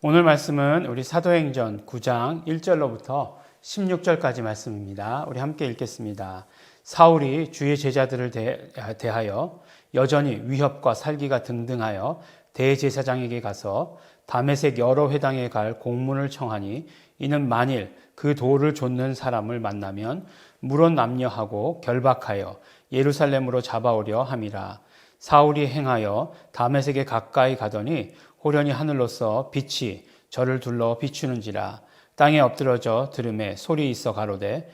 오늘 말씀은 우리 사도행전 9장 1절로부터 16절까지 말씀입니다. 우리 함께 읽겠습니다. 사울이 주의 제자들을 대하여 여전히 위협과 살기가 등등하여 대제사장에게 가서 다메섹 여러 회당에 갈 공문을 청하니 이는 만일 그 도를 좇는 사람을 만나면 물론 남녀하고 결박하여 예루살렘으로 잡아오려 함이라. 사울이 행하여 다메섹에 가까이 가더니 호련히 하늘로서 빛이 저를 둘러 비추는지라. 땅에 엎드러져 들음에 소리 있어 가로되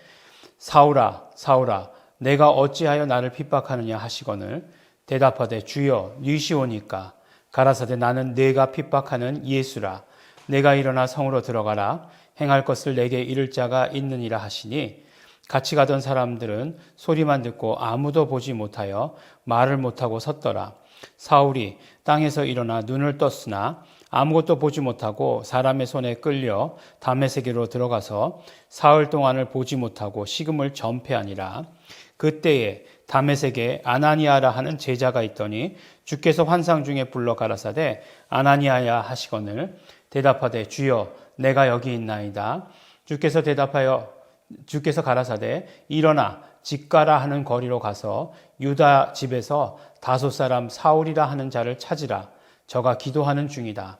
사울아 사울아 내가 어찌하여 나를 핍박하느냐 하시거늘 대답하되 주여 니시오니까 가라사대 나는 네가 핍박하는 예수라. 내가 일어나 성으로 들어가라. 행할 것을 내게 이를 자가 있느니라 하시니 같이 가던 사람들은 소리만 듣고 아무도 보지 못하여 말을 못하고 섰더라. 사울이 땅에서 일어나 눈을 떴으나 아무것도 보지 못하고 사람의 손에 끌려 다메섹으로 들어가서 사흘 동안을 보지 못하고 식음을 전폐하니라. 그때에 다메섹에 아나니아라 하는 제자가 있더니 주께서 환상 중에 불러 가라사대 아나니아야 하시거늘 대답하되 주여 내가 여기 있나이다. 주께서 가라사대 일어나 직가라 하는 거리로 가서 유다 집에서 다소 사람 사울이라 하는 자를 찾으라. 저가 기도하는 중이다.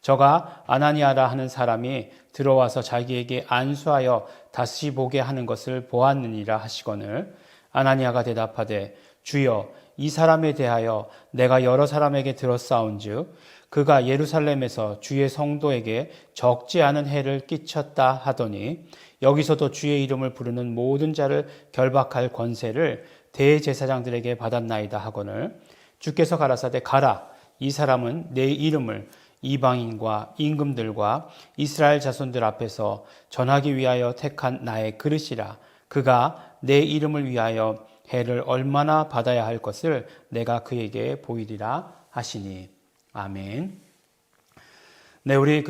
저가 아나니아라 하는 사람이 들어와서 자기에게 안수하여 다시 보게 하는 것을 보았느니라 하시거늘 아나니아가 대답하되 주여 이 사람에 대하여 내가 여러 사람에게 들었사온즉 그가 예루살렘에서 주의 성도에게 적지 않은 해를 끼쳤다 하더니 여기서도 주의 이름을 부르는 모든 자를 결박할 권세를 대제사장들에게 받았나이다 하거늘 주께서 가라사대 가라. 이 사람은 내 이름을 이방인과 임금들과 이스라엘 자손들 앞에서 전하기 위하여 택한 나의 그릇이라. 그가 내 이름을 위하여 해를 얼마나 받아야 할 것을 내가 그에게 보이리라 하시니. 아멘. 네, 우리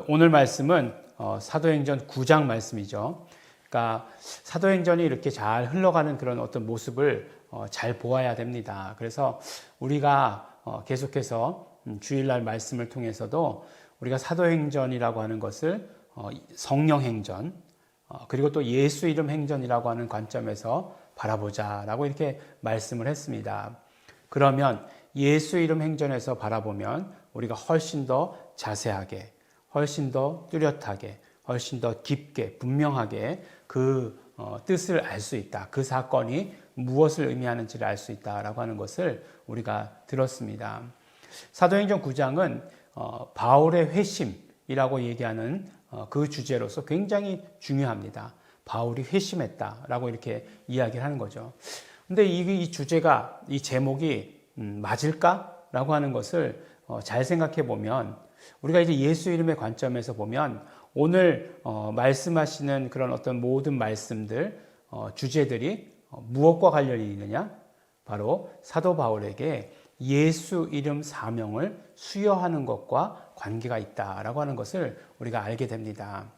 오늘 말씀은 사도행전 9장 말씀이죠. 그러니까 사도행전이 이렇게 잘 흘러가는 그런 어떤 모습을 잘 보아야 됩니다. 그래서 우리가 계속해서 주일날 말씀을 통해서도 우리가 사도행전이라고 하는 것을 성령행전 그리고 또 예수 이름 행전이라고 하는 관점에서 바라보자라고 이렇게 말씀을 했습니다. 그러면 예수 이름 행전에서 바라보면 우리가 훨씬 더 자세하게, 훨씬 더 뚜렷하게, 훨씬 더 깊게, 분명하게 그 뜻을 알 수 있다. 그 사건이 무엇을 의미하는지를 알 수 있다라고 하는 것을 우리가 들었습니다. 사도행전 9장은 바울의 회심이라고 얘기하는 그 주제로서 굉장히 중요합니다. 바울이 회심했다라고 이렇게 이야기를 하는 거죠. 근데 이 주제가, 이 제목이 맞을까라고 하는 것을 잘 생각해 보면 우리가 이제 예수 이름의 관점에서 보면 오늘 말씀하시는 그런 어떤 모든 말씀들, 주제들이 무엇과 관련이 있느냐? 바로 사도 바울에게 예수 이름 사명을 수여하는 것과 관계가 있다라고 하는 것을 우리가 알게 됩니다.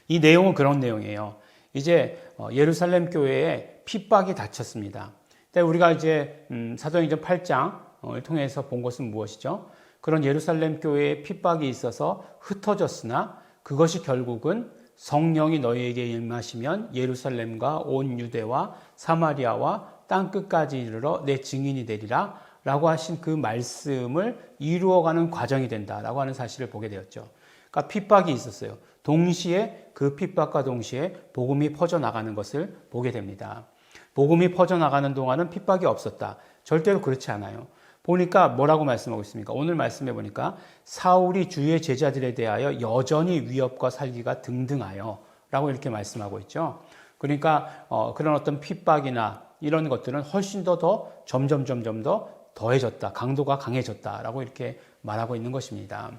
이 내용은 그런 내용이에요. 이제 예루살렘 교회에 핍박이 닥쳤습니다. 우리가 이제 사도행전 8장을 통해서 본 것은 무엇이죠? 그런 예루살렘 교회에 핍박이 있어서 흩어졌으나 그것이 결국은 성령이 너희에게 임하시면 예루살렘과 온 유대와 사마리아와 땅끝까지 이르러 내 증인이 되리라 라고 하신 그 말씀을 이루어가는 과정이 된다라고 하는 사실을 보게 되었죠. 그러니까 핍박이 있었어요. 동시에 그 핍박과 동시에 복음이 퍼져나가는 것을 보게 됩니다. 복음이 퍼져나가는 동안은 핍박이 없었다. 절대로 그렇지 않아요. 보니까 뭐라고 말씀하고 있습니까? 오늘 말씀해 보니까 사울이 주의 제자들에 대하여 여전히 위협과 살기가 등등하여 라고 이렇게 말씀하고 있죠. 그러니까 그런 어떤 핍박이나 이런 것들은 훨씬 더 점점 더 더해졌다. 강도가 강해졌다라고 이렇게 말하고 있는 것입니다.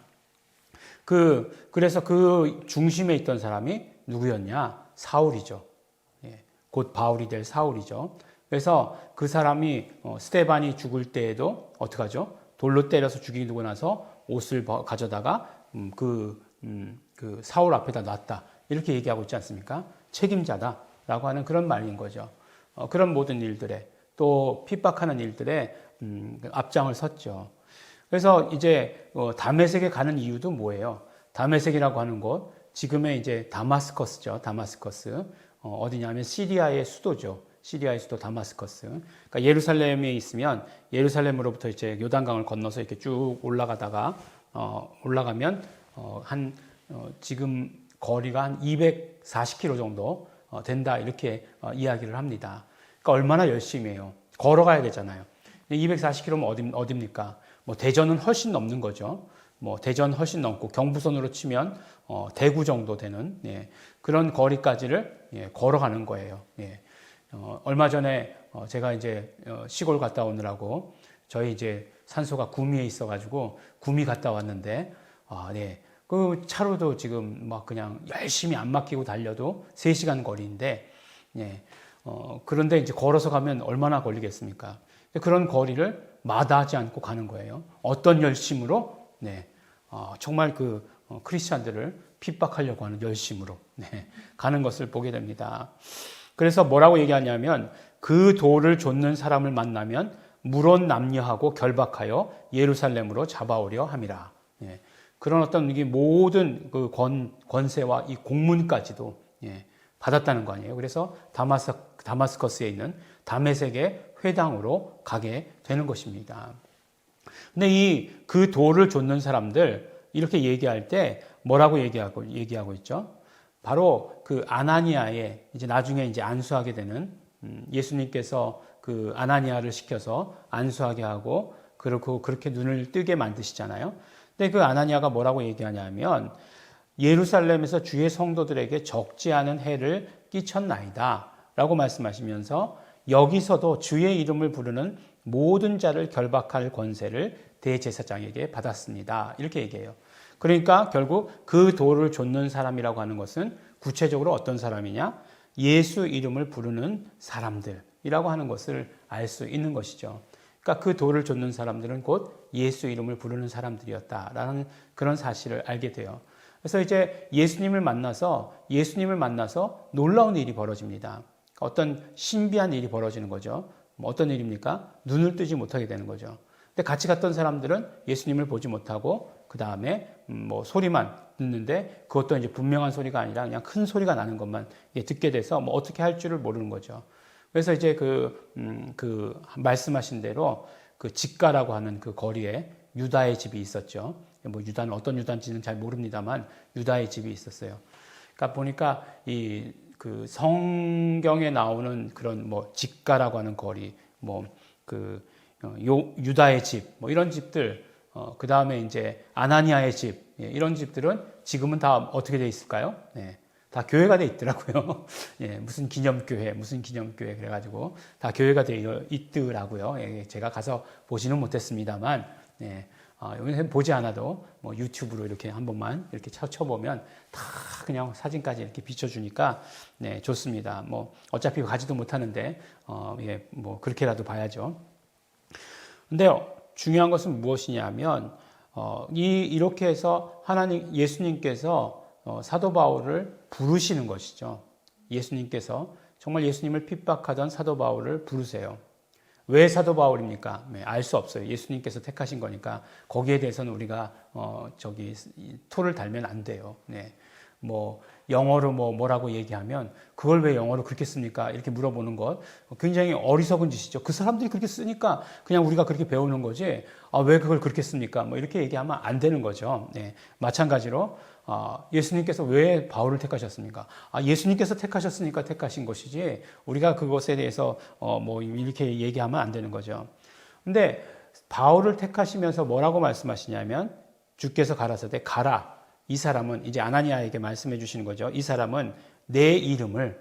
그래서 그 중심에 있던 사람이 누구였냐? 사울이죠. 곧 바울이 될 사울이죠. 그래서 그 사람이 스데반이 죽을 때에도 어떻게 하죠? 돌로 때려서 죽이고 나서 옷을 가져다가 그 사울 앞에다 놨다. 이렇게 얘기하고 있지 않습니까? 책임자다라고 하는 그런 말인 거죠. 그런 모든 일들에 또 핍박하는 일들에 앞장을 섰죠. 그래서 이제 다메섹에 가는 이유도 뭐예요? 다메섹이라고 하는 곳, 지금의 이제 다마스커스죠. 다마스커스. 어디냐면 시리아의 수도죠. 시리아의 수도 다마스커스. 그러니까 예루살렘에 있으면 예루살렘으로부터 이제 요단강을 건너서 이렇게 쭉 올라가다가 올라가면 지금 거리가 한 240km 정도 된다 이렇게 이야기를 합니다. 그러니까 얼마나 열심히 해요. 걸어가야 되잖아요. 240km면 어딥니까? 뭐 대전은 훨씬 넘는 거죠. 뭐 대전 훨씬 넘고 경부선으로 치면 대구 정도 되는 그런 거리까지를 걸어가는 거예요. 얼마 전에 제가 이제 시골 갔다 오느라고 저희 이제 산소가 구미에 있어가지고 구미 갔다 왔는데 그 차로도 지금 막 그냥 열심히 안 막히고 달려도 3시간 거리인데 그런데 이제 걸어서 가면 얼마나 걸리겠습니까? 그런 거리를 마다하지 않고 가는 거예요. 어떤 열심으로? 정말 그 크리스찬들을 핍박하려고 하는 열심으로 가는 것을 보게 됩니다. 그래서 뭐라고 얘기하냐면 그 돌을 좇는 사람을 만나면 물론 남녀하고 결박하여 예루살렘으로 잡아오려 함이라. 그런 어떤 이게 모든 그 권세와 이 공문까지도 받았다는 거 아니에요. 그래서 다마스커스에 있는 다메섹의 회당으로 가게 되는 것입니다. 근데 그 돌을 좇는 사람들 이렇게 얘기할 때 뭐라고 얘기하고 있죠? 바로 그 아나니아의 이제 나중에 이제 안수하게 되는 예수님께서 그 아나니아를 시켜서 안수하게 하고 그리고 그렇게 눈을 뜨게 만드시잖아요. 근데 그 아나니아가 뭐라고 얘기하냐면 예루살렘에서 주의 성도들에게 적지 않은 해를 끼쳤나이다 라고 말씀하시면서 여기서도 주의 이름을 부르는 모든 자를 결박할 권세를 대제사장에게 받았습니다. 이렇게 얘기해요. 그러니까 결국 그 돌을 좇는 사람이라고 하는 것은 구체적으로 어떤 사람이냐? 예수 이름을 부르는 사람들이라고 하는 것을 알 수 있는 것이죠. 그러니까 그 돌을 좇는 사람들은 곧 예수 이름을 부르는 사람들이었다라는 그런 사실을 알게 돼요. 그래서 이제 예수님을 만나서 놀라운 일이 벌어집니다. 어떤 신비한 일이 벌어지는 거죠. 어떤 일입니까? 눈을 뜨지 못하게 되는 거죠. 근데 같이 갔던 사람들은 예수님을 보지 못하고 그 다음에 뭐 소리만 듣는데 그것도 이제 분명한 소리가 아니라 그냥 큰 소리가 나는 것만 듣게 돼서 뭐 어떻게 할 줄을 모르는 거죠. 그래서 이제 그 말씀하신 대로 그 직가라고 하는 그 거리에 유다의 집이 있었죠. 뭐 유다는 어떤 유다인지는 잘 모릅니다만 유다의 집이 있었어요. 그러니까 보니까 그 성경에 나오는 그런 뭐 직가라고 하는 거리, 뭐 유다의 집, 뭐 이런 집들, 그 다음에 이제 아나니아의 집, 이런 집들은 지금은 다 어떻게 돼 있을까요? 다 교회가 돼 있더라고요. 무슨 기념교회 그래가지고 다 교회가 돼 있더라고요. 제가 가서 보지는 못했습니다만, 여기서 보지 않아도 뭐 유튜브로 이렇게 한 번만 이렇게 쳐보면 다 그냥 사진까지 이렇게 비춰주니까 좋습니다. 뭐 어차피 가지도 못하는데 뭐 그렇게라도 봐야죠. 근데 중요한 것은 무엇이냐면 이렇게 해서 예수님께서 사도 바울을 부르시는 것이죠. 예수님께서 정말 예수님을 핍박하던 사도 바울을 부르세요. 왜 사도 바울입니까? 알 수 없어요. 예수님께서 택하신 거니까 거기에 대해서는 우리가 토를 달면 안 돼요. 뭐 영어로 뭐라고 얘기하면 그걸 왜 영어로 그렇게 씁니까? 이렇게 물어보는 것 굉장히 어리석은 짓이죠. 그 사람들이 그렇게 쓰니까 그냥 우리가 그렇게 배우는 거지. 왜 그걸 그렇게 씁니까? 뭐 이렇게 얘기하면 안 되는 거죠. 마찬가지로 예수님께서 왜 바울을 택하셨습니까? 예수님께서 택하셨으니까 택하신 것이지 우리가 그것에 대해서 뭐 이렇게 얘기하면 안 되는 거죠. 근데 바울을 택하시면서 뭐라고 말씀하시냐면 주께서 가라사대 가라. 이 사람은 이제 아나니아에게 말씀해 주시는 거죠. 이 사람은 내 이름을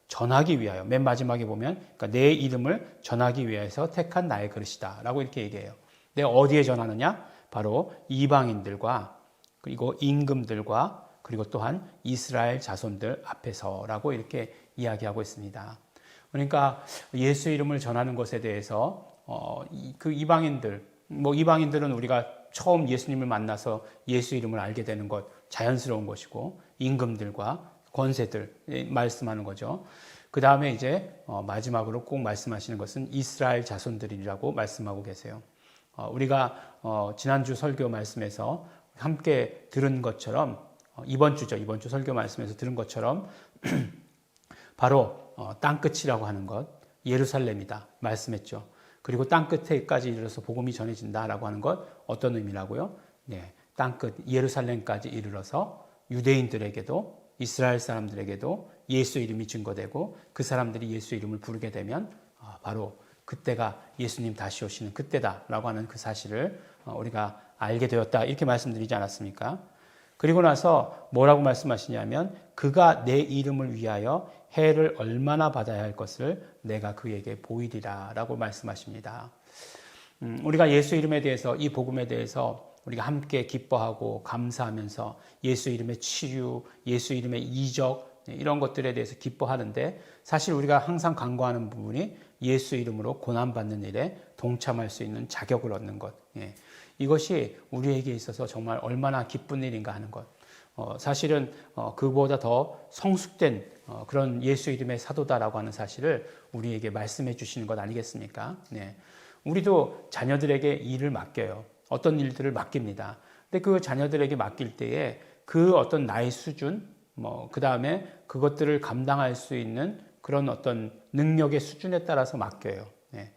전하기 위하여 맨 마지막에 보면 그러니까 내 이름을 전하기 위해서 택한 나의 그릇이다 라고 이렇게 얘기해요. 내가 어디에 전하느냐? 바로 이방인들과 그리고 임금들과 그리고 또한 이스라엘 자손들 앞에서라고 이렇게 이야기하고 있습니다. 그러니까 예수 이름을 전하는 것에 대해서 그 이방인들은 우리가 처음 예수님을 만나서 예수 이름을 알게 되는 것 자연스러운 것이고 임금들과 권세들 말씀하는 거죠. 그 다음에 이제 마지막으로 꼭 말씀하시는 것은 이스라엘 자손들이라고 말씀하고 계세요. 우리가 지난주 설교 말씀에서 함께 들은 것처럼 이번 주 설교 말씀에서 들은 것처럼 바로 땅끝이라고 하는 것 예루살렘이다 말씀했죠. 그리고 땅끝에까지 이르러서 복음이 전해진다라고 하는 것 어떤 의미라고요? 네, 땅끝 예루살렘까지 이르러서 유대인들에게도 이스라엘 사람들에게도 예수 이름이 증거되고 그 사람들이 예수 이름을 부르게 되면 바로 그때가 예수님 다시 오시는 그때다라고 하는 그 사실을 우리가 알게 되었다 이렇게 말씀드리지 않았습니까? 그리고 나서 뭐라고 말씀하시냐면 그가 내 이름을 위하여 해를 얼마나 받아야 할 것을 내가 그에게 보이리라 라고 말씀하십니다. 우리가 예수 이름에 대해서 이 복음에 대해서 우리가 함께 기뻐하고 감사하면서 예수 이름의 치유, 예수 이름의 이적 이런 것들에 대해서 기뻐하는데 사실 우리가 항상 간구하는 부분이 예수 이름으로 고난받는 일에 동참할 수 있는 자격을 얻는 것. 이것이 우리에게 있어서 정말 얼마나 기쁜 일인가 하는 것. 사실은 그보다 더 성숙된 그런 예수 이름의 사도다라고 하는 사실을 우리에게 말씀해 주시는 것 아니겠습니까? 네. 우리도 자녀들에게 일을 맡겨요. 어떤 일들을 맡깁니다. 근데 그 자녀들에게 맡길 때에 그 어떤 나의 수준, 그 다음에 그것들을 감당할 수 있는 그런 어떤 능력의 수준에 따라서 맡겨요. 네.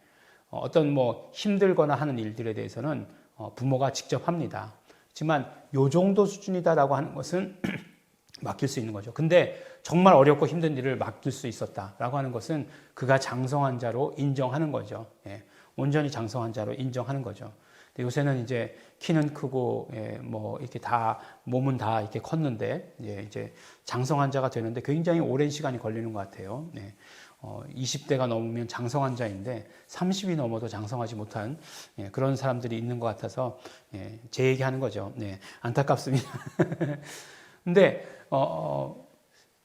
어떤 힘들거나 하는 일들에 대해서는 부모가 직접 합니다. 하지만 요 정도 수준이다라고 하는 것은 맡길 수 있는 거죠. 근데 정말 어렵고 힘든 일을 맡길 수 있었다라고 하는 것은 그가 장성한 자로 인정하는 거죠. 온전히 장성한 자로 인정하는 거죠. 근데 요새는 이제 키는 크고 이렇게 다 몸은 다 이렇게 컸는데 이제 장성한 자가 되는데 굉장히 오랜 시간이 걸리는 것 같아요. 20대가 넘으면 장성한 자인데 30이 넘어도 장성하지 못한 그런 사람들이 있는 것 같아서 제 얘기하는 거죠. 안타깝습니다. 근데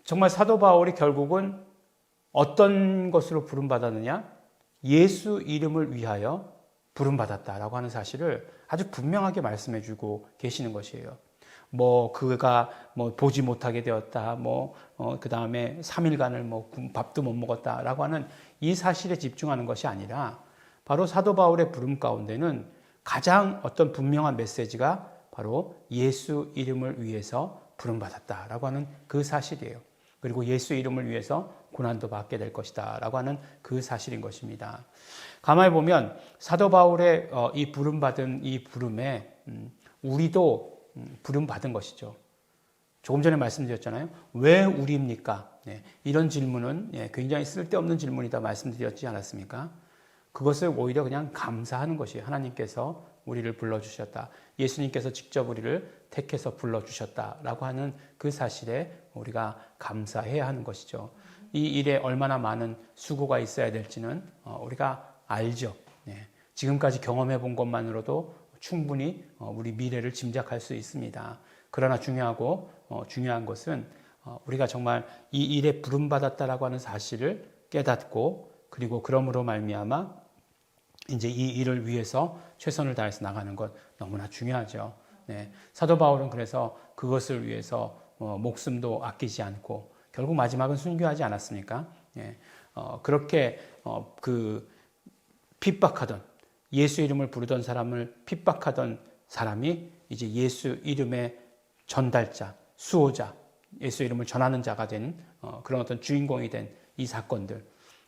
정말 사도 바울이 결국은 어떤 것으로 부름받았느냐? 예수 이름을 위하여 부름받았다라고 하는 사실을 아주 분명하게 말씀해주고 계시는 것이에요. 그가 보지 못하게 되었다. 그 다음에 3일간을 밥도 못 먹었다라고 하는 이 사실에 집중하는 것이 아니라 바로 사도 바울의 부름 가운데는 가장 어떤 분명한 메시지가 바로 예수 이름을 위해서 부름받았다라고 하는 그 사실이에요. 그리고 예수 이름을 위해서 고난도 받게 될 것이다 라고 하는 그 사실인 것입니다. 가만히 보면 사도 바울의 이 부름받은 이 부름에 우리도 부름받은 것이죠. 조금 전에 말씀드렸잖아요. 왜 우리입니까? 이런 질문은 굉장히 쓸데없는 질문이다 말씀드렸지 않았습니까? 그것을 오히려 그냥 감사하는 것이 하나님께서 우리를 불러주셨다. 예수님께서 직접 우리를 택해서 불러주셨다라고 하는 그 사실에 우리가 감사해야 하는 것이죠. 이 일에 얼마나 많은 수고가 있어야 될지는 우리가 알죠. 지금까지 경험해 본 것만으로도 충분히 우리 미래를 짐작할 수 있습니다. 그러나 중요한 것은 우리가 정말 이 일에 부름받았다라고 하는 사실을 깨닫고 그리고 그러므로 말미암아 이제 이 일을 위해서 최선을 다해서 나가는 것 너무나 중요하죠. 사도 바울은 그래서 그것을 위해서 목숨도 아끼지 않고 결국 마지막은 순교하지 않았습니까? 그렇게 핍박하던 예수 이름을 부르던 사람을 핍박하던 사람이 이제 예수 이름의 전달자, 수호자, 예수 이름을 전하는 자가 된 그런 어떤 주인공이 된 이 사건들,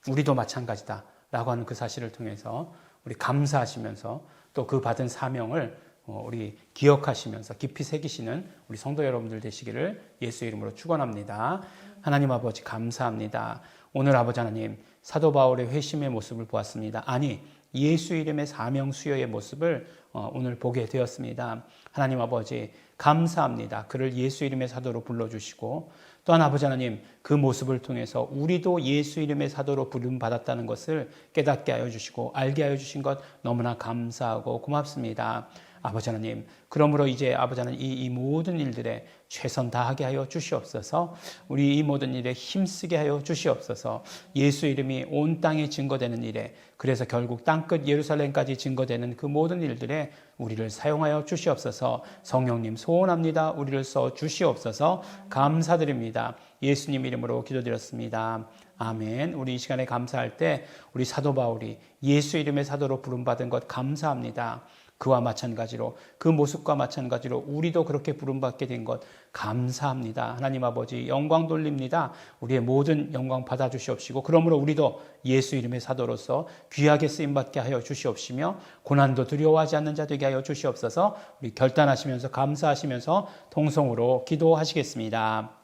우리도 마찬가지다라고 하는 그 사실을 통해서 우리 감사하시면서 또 그 받은 사명을 우리 기억하시면서 깊이 새기시는 우리 성도 여러분들 되시기를 예수 이름으로 축원합니다. 하나님 아버지 감사합니다. 오늘 아버지 하나님 사도 바울의 회심의 모습을 보았습니다. 아니 예수 이름의 사명 수여의 모습을 오늘 보게 되었습니다. 하나님 아버지 감사합니다. 그를 예수 이름의 사도로 불러주시고 또한 아버지 하나님 그 모습을 통해서 우리도 예수 이름의 사도로 부름받았다는 것을 깨닫게 하여 주시고 알게 하여 주신 것 너무나 감사하고 고맙습니다. 아버지 하나님 그러므로 이제 아버지 하나님 이 모든 일들에 최선 다하게 하여 주시옵소서. 우리 이 모든 일에 힘쓰게 하여 주시옵소서. 예수 이름이 온 땅에 증거되는 일에 그래서 결국 땅끝 예루살렘까지 증거되는 그 모든 일들에 우리를 사용하여 주시옵소서. 성령님 소원합니다. 우리를 써 주시옵소서. 감사드립니다. 예수님 이름으로 기도드렸습니다. 아멘. 우리 이 시간에 감사할 때 우리 사도 바울이 예수 이름의 사도로 부름받은 것 감사합니다. 그와 마찬가지로 그 모습과 마찬가지로 우리도 그렇게 부름받게 된 것 감사합니다. 하나님 아버지 영광 돌립니다. 우리의 모든 영광 받아주시옵시고 그러므로 우리도 예수 이름의 사도로서 귀하게 쓰임받게 하여 주시옵시며 고난도 두려워하지 않는 자 되게 하여 주시옵소서. 우리 결단하시면서 감사하시면서 통성으로 기도하시겠습니다.